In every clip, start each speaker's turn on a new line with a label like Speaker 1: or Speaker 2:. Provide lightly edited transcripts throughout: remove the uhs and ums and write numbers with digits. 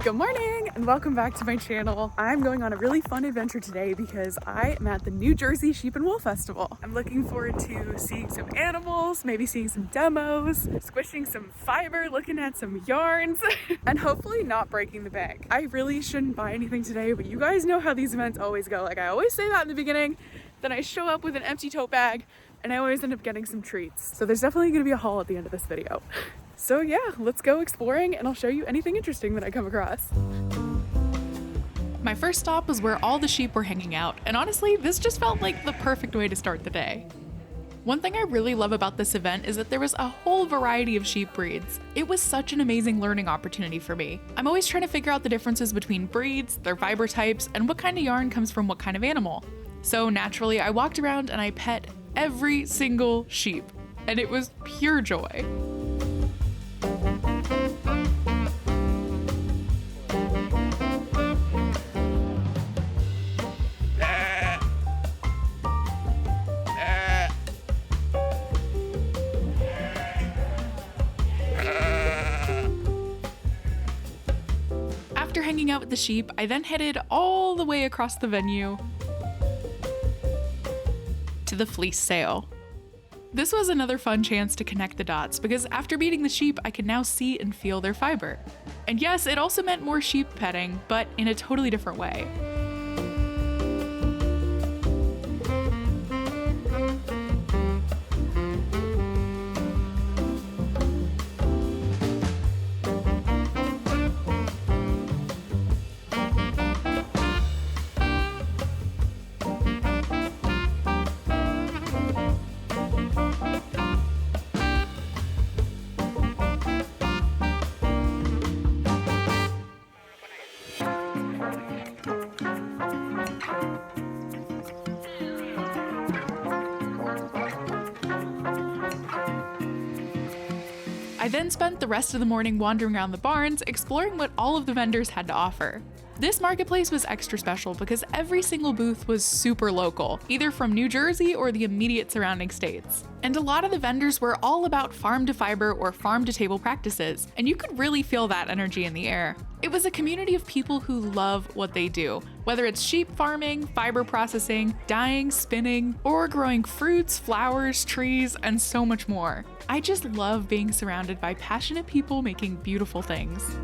Speaker 1: Good morning and welcome back to my channel. I'm going on a really fun adventure today because I am at the New Jersey Sheep and Wool Festival. I'm looking forward to seeing some animals, maybe seeing some demos, squishing some fiber, looking at some yarns, and hopefully not breaking the bank. I really shouldn't buy anything today, but you guys know how these events always go. Like I always say that in the beginning, then I show up with an empty tote bag and I always end up getting some treats. So there's definitely gonna be a haul at the end of this video. So yeah, let's go exploring and I'll show you anything interesting that I come across.
Speaker 2: My first stop was where all the sheep were hanging out, and honestly, this just felt like the perfect way to start the day. One thing I really love about this event is that there was a whole variety of sheep breeds. It was such an amazing learning opportunity for me. I'm always trying to figure out the differences between breeds, their fiber types, and what kind of yarn comes from what kind of animal. So naturally, I walked around and I pet every single sheep, and it was pure joy. After hanging out with the sheep, I then headed all the way across the venue to the fleece sale. This was another fun chance to connect the dots because after meeting the sheep, I could now see and feel their fiber. And yes, it also meant more sheep petting, but in a totally different way. I then spent the rest of the morning wandering around the barns, exploring what all of the vendors had to offer. This marketplace was extra special because every single booth was super local, either from New Jersey or the immediate surrounding states. And a lot of the vendors were all about farm to fiber or farm to table practices, and you could really feel that energy in the air. It was a community of people who love what they do, whether it's sheep farming, fiber processing, dyeing, spinning, or growing fruits, flowers, trees, and so much more. I just love being surrounded by passionate people making beautiful things.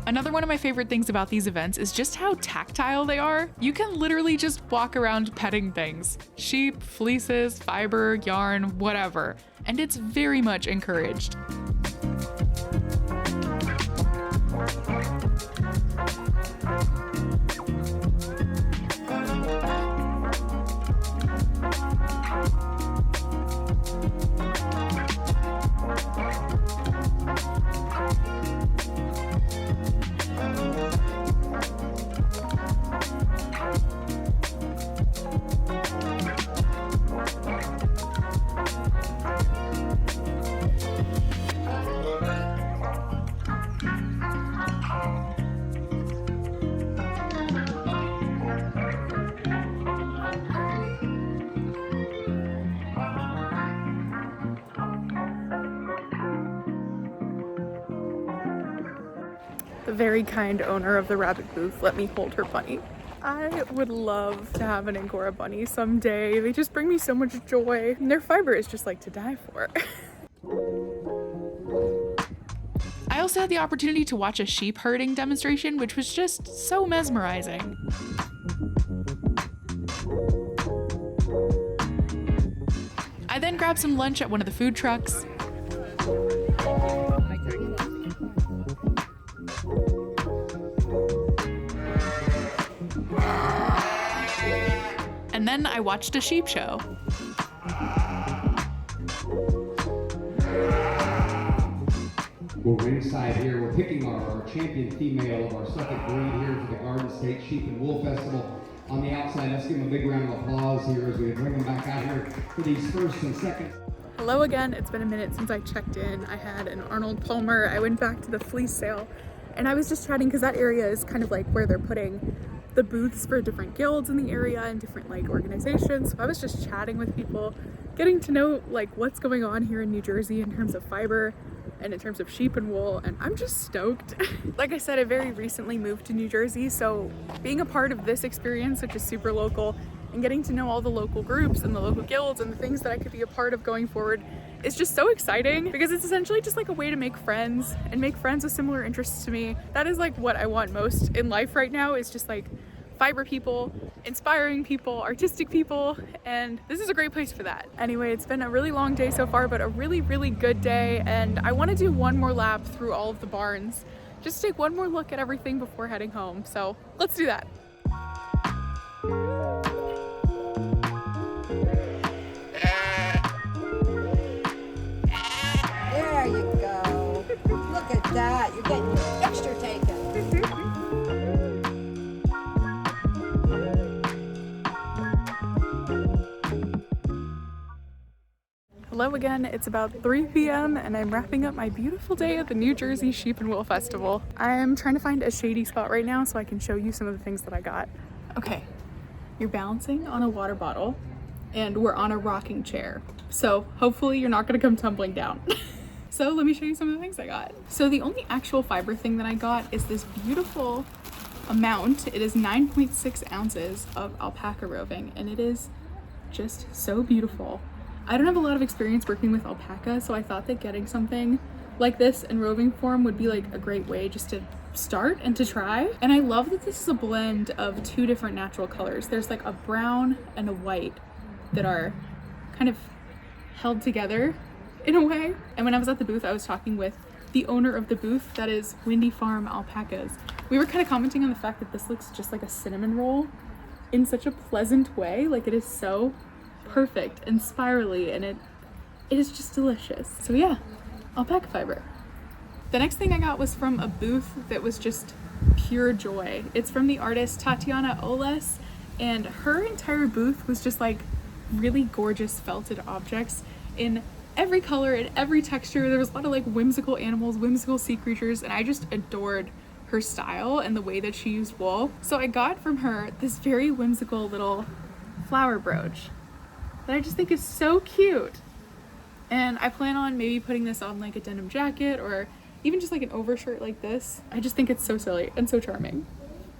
Speaker 2: Another one of my favorite things about these events is just how tactile they are. You can literally just walk around petting things. Sheep, fleeces, fiber, yarn, whatever. And it's very much encouraged.
Speaker 1: The very kind owner of the rabbit booth let me hold her bunny. I would love to have an Angora bunny someday. They just bring me so much joy. And their fiber is just like to die for.
Speaker 2: I also had the opportunity to watch a sheep herding demonstration, which was just so mesmerizing. I then grabbed some lunch at one of the food trucks. And then I watched a sheep show.
Speaker 3: ringside here. We're picking our champion female of our Suffolk breed here for the Garden State Sheep and Wool Festival. On the outside, let's give them a big round of applause here as we bring them back out here for these first and second.
Speaker 1: Hello again. It's been a minute since I checked in. I had an Arnold Palmer. I went back to the Fleece sale and I was just chatting because that area is kind of like where they're putting the booths for different guilds in the area and different like organizations. So I was just chatting with people, getting to know like what's going on here in New Jersey in terms of fiber and in terms of sheep and wool, and I'm just stoked. Like I said, I very recently moved to New Jersey, so being a part of this experience, which is super local, and getting to know all the local groups and the local guilds and the things that I could be a part of going forward is just so exciting, because it's essentially just like a way to make friends and make friends with similar interests to me. That is like what I want most in life right now, is just like fiber people, inspiring people, artistic people, and this is a great place for that. Anyway, it's been a really long day so far, but a really, really good day, and I want to do one more lap through all of the barns, just take one more look at everything before heading home. So let's do that.
Speaker 4: There you go. Look at that. You're getting your picture taken.
Speaker 1: Hello again, it's about 3 p.m. and I'm wrapping up my beautiful day at the New Jersey Sheep and Wool Festival. I'm trying to find a shady spot right now so I can show you some of the things that I got. Okay, you're balancing on a water bottle and we're on a rocking chair. So hopefully you're not gonna come tumbling down. So let me show you some of the things I got. So the only actual fiber thing that I got is this beautiful amount. It is 9.6 ounces of alpaca roving, and it is just so beautiful. I don't have a lot of experience working with alpaca, so I thought that getting something like this in roving form would be like a great way just to start and to try. And I love that this is a blend of 2 different natural colors. There's like a brown and a white that are kind of held together in a way. And when I was at the booth, I was talking with the owner of the booth, that is Windy Farm Alpacas. We were kind of commenting on the fact that this looks just like a cinnamon roll in such a pleasant way. Like, it is so perfect and spirally, and it is just delicious. So yeah, alpaca fiber. The next thing I got was from a booth that was just pure joy. It's from the artist Tatiana Oles, and her entire booth was just like really gorgeous felted objects in every color and every texture. There was a lot of like whimsical animals, whimsical sea creatures, and I just adored her style and the way that she used wool. So I got from her this very whimsical little flower brooch that I just think is so cute. And I plan on maybe putting this on like a denim jacket or even just like an overshirt like this. I just think it's so silly and so charming.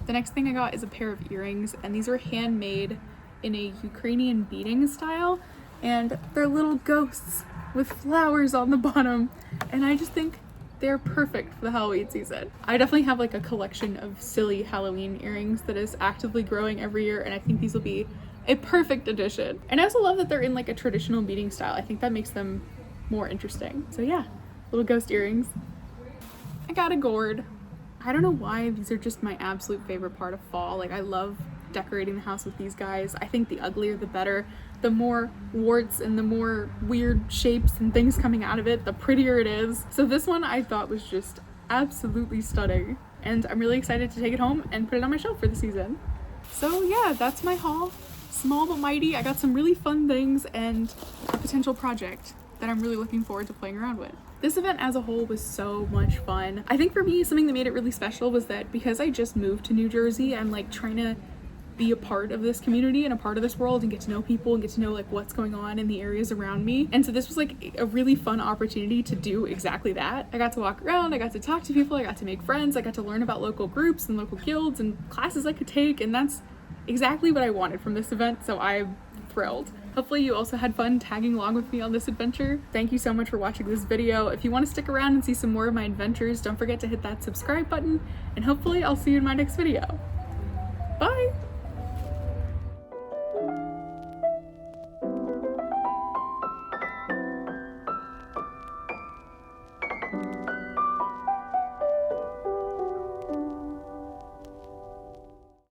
Speaker 1: The next thing I got is a pair of earrings, and these were handmade in a Ukrainian beading style, and they're little ghosts with flowers on the bottom, and I just think they're perfect for the Halloween season. I definitely have like a collection of silly Halloween earrings that is actively growing every year, and I think these will be a perfect addition. And I also love that they're in like a traditional beading style. I think that makes them more interesting. So yeah, little ghost earrings. I got a gourd. I don't know why, these are just my absolute favorite part of fall. Like, I love decorating the house with these guys. I think the uglier the better. The more warts and the more weird shapes and things coming out of it, the prettier it is. So this one I thought was just absolutely stunning, and I'm really excited to take it home and put it on my shelf for the season. So yeah, that's my haul. Small but mighty. I got some really fun things and a potential project that I'm really looking forward to playing around with. This event as a whole was so much fun. I think for me, something that made it really special was that because I just moved to New Jersey, I'm like trying to be a part of this community and a part of this world and get to know people and get to know like what's going on in the areas around me. And so this was like a really fun opportunity to do exactly that. I got to walk around, I got to talk to people, I got to make friends, I got to learn about local groups and local guilds and classes I could take, and that's exactly what I wanted from this event, so I'm thrilled. Hopefully you also had fun tagging along with me on this adventure. Thank you so much for watching this video. If you want to stick around and see some more of my adventures, don't forget to hit that subscribe button, and hopefully I'll see you in my next video. Bye!